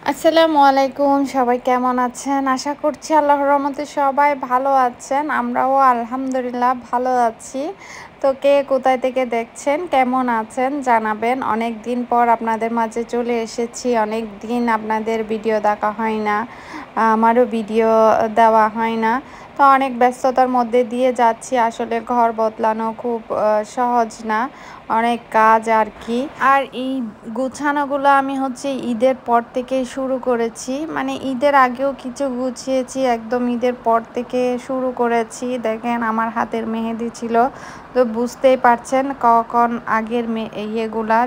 আসসালামু আলাইকুম, সবাই কেমন আছেন? আশা করছি আল্লাহর রহমতে সবাই ভালো আছেন। আমরাও আলহামদুলিল্লাহ ভালো আছি। তো কে কোথায় থেকে দেখছেন, কেমন আছেন জানাবেন। অনেক দিন পর আপনাদের মাঝে চলে এসেছি। অনেক দিন আপনাদের ভিডিও দেখা হয় না, আমারও ভিডিও দেওয়া হয় না। তো অনেক ব্যস্ততার মধ্যে দিয়ে যাচ্ছি। আসলে ঘর বদলানো খুব সহজ না, অনেক কাজ আর কি। আর এই গুছানোগুলো আমি ঈদের পর থেকেই শুরু করেছি, মানে ঈদের আগেও কিছু গুছিয়েছি, একদম ঈদের পর থেকে শুরু করেছি। দেখেন আমার হাতের মেহেদি ছিল, তো বুঝতেই পারছেন কখন আগের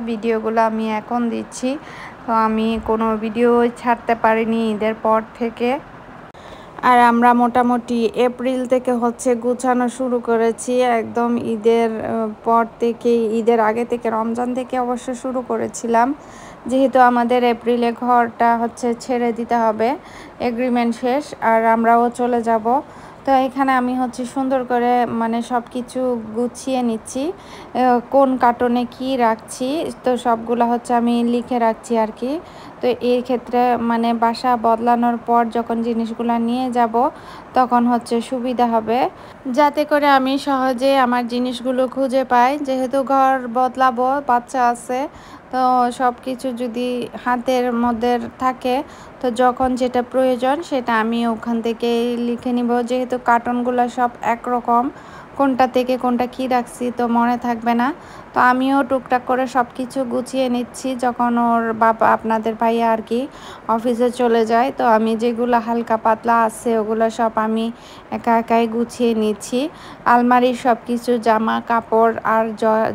ভিডিওগুলো আমি এখন দিচ্ছি। তো আমি কোনো ভিডিও ছাড়তে পারিনি ঈদের পর থেকে। আর আমরা মোটামুটি এপ্রিল থেকে গুছানো শুরু করেছি, একদম ঈদের পর থেকেই, ঈদের আগে থেকে, রমজান থেকে অবশ্য শুরু করেছিলাম। যেহেতু আমাদের এপ্রিলে ঘরটা ছেড়ে দিতে হবে, এগ্রিমেন্ট শেষ, আর আমরাও চলে যাব। তো এখানে আমি সুন্দর করে মানে সব কিছু গুছিয়ে নিচ্ছি, কোন কার্টনে কি রাখছি, তো সবগুলো আমি লিখে রাখছি আর কি। তো এই ক্ষেত্রে মানে বাসা বদলানোর পর যখন জিনিসগুলো নিয়ে যাব তখন সুবিধা হবে, যাতে করে আমি সহজে আমার জিনিসগুলো খুঁজে পাই। যেহেতু ঘর বদলাবো, বাচ্চা আছে, তো সব কিছু যদি হাতের মধ্যে থাকে, তো যখন যেটা প্রয়োজন সেটা আমি ওখান থেকে লিখে নিব। যেহেতু কার্টনগুলো সব একরকম, কোনটা থেকে কোনটা কি রাখছি তো মনে থাকবে না। তো আমিও টুকটাক করে সব কিছু গুছিয়ে নিচ্ছি। যখন ওর বাবা, আপনাদের ভাইয়া আর কি, অফিসে চলে যায়, তো আমি যেগুলো হালকা পাতলা আছে ওগুলো সব আমি একা একাই গুছিয়ে নিচ্ছি। আলমারির সব কিছু জামা কাপড় আর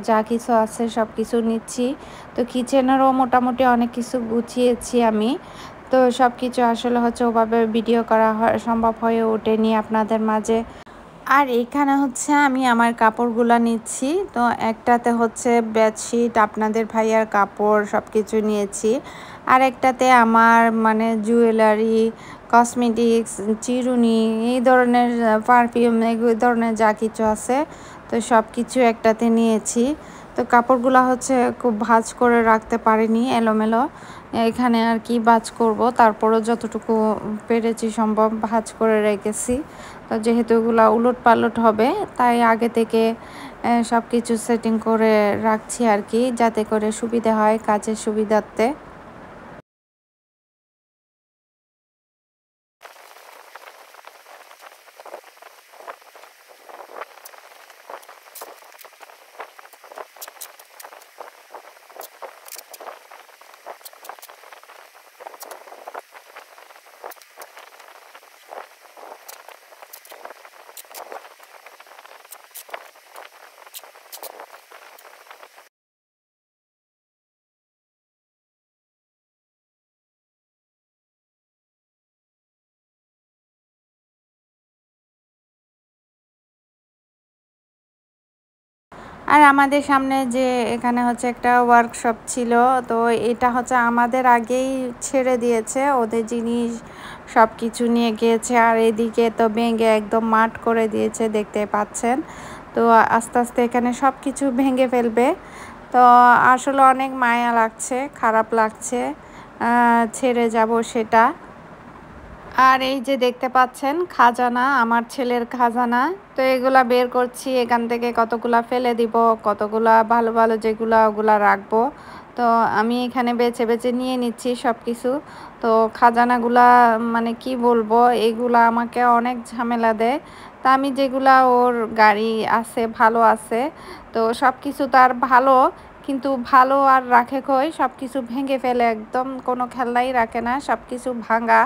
যা কিছু আছে সব কিছু নিচ্ছি। তো কিচেনেরও মোটামুটি অনেক কিছু গুছিয়েছি আমি। তো সব কিছু আসলে ওভাবে ভিডিও করা সম্ভব হয়ে ওঠেনি আপনাদের মাঝে। আর এখানে আমি আমার কাপড়গুলো নিচ্ছি। তো একটাতে বেডশিট, আপনাদের ভাইয়ার কাপড় সব কিছু নিয়েছি। আর একটাতে আমার মানে জুয়েলারি, কসমেটিক্স, চিরুনি, এই ধরনের পারফিউম, এই ধরনের যা কিছু আছে তো সব কিছু একটাতে নিয়েছি। তো কাপড়গুলো খুব ভাঁজ করে রাখতে পারিনি, এলোমেলো। এখানে আর কি ভাঁজ করব, তারপরও যতটুকু পেরেছি সম্ভব ভাঁজ করে রেখেছি। তো যেহেতু এগুলো উলট পালট হবে, তাই আগে থেকে সব কিছু সেটিং করে রাখছি আর কি, যাতে করে সুবিধা হয় কাজের সুবিধার্থে। আর আমাদের সামনে যে এখানে একটা ওয়ার্কশপ ছিল, তো এটা আমাদের আগেই ছেড়ে দিয়েছে, ওদের জিনিস সব কিছু নিয়ে গিয়েছে। আর এদিকে তো ভেঙে একদম মাঠ করে দিয়েছে, দেখতে পাচ্ছেন। তো আস্তে আস্তে এখানে সব কিছু ভেঙে ফেলবে। তো আসলে অনেক মায়া লাগছে, খারাপ লাগছে ছেড়ে যাব সেটা। আর এই যে দেখতে পাচ্ছেন খাজানা, আমার ছেলের খাজানা। তো এগুলা বের করছি, এখান থেকে কতগুলা ফেলে দিব, কতগুলা ভালো ভালো যেগুলা ওগুলা রাখবো। তো আমি এখানে বেছে বেছে নিয়ে নিচ্ছি সব কিছু। তো খাজানাগুলা মানে কি বলবো, এগুলা আমাকে অনেক ঝামেলা দেয়। তা আমি যেগুলা ওর গাড়ি আছে, ভালো আছে, তো সব কিছু তার ভালো, কিন্তু ভালো আর রাখে কই, সব কিছু ভেঙে ফেলে, একদম কোনো খেলনাই রাখে না, সব কিছু ভাঙা।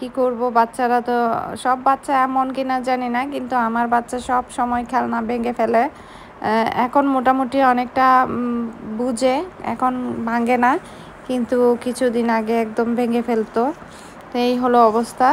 কি করব, বাচ্চারা তো, সব বাচ্চা এমন কিনা জানি না, কিন্তু আমার বাচ্চা সব সময় খেলনা ভেঙে ফেলে। এখন মোটামুটি অনেকটা বুঝে, এখন ভাঙে না, কিন্তু কিছুদিন আগে একদম ভেঙে ফেলতো। তো এই হলো অবস্থা।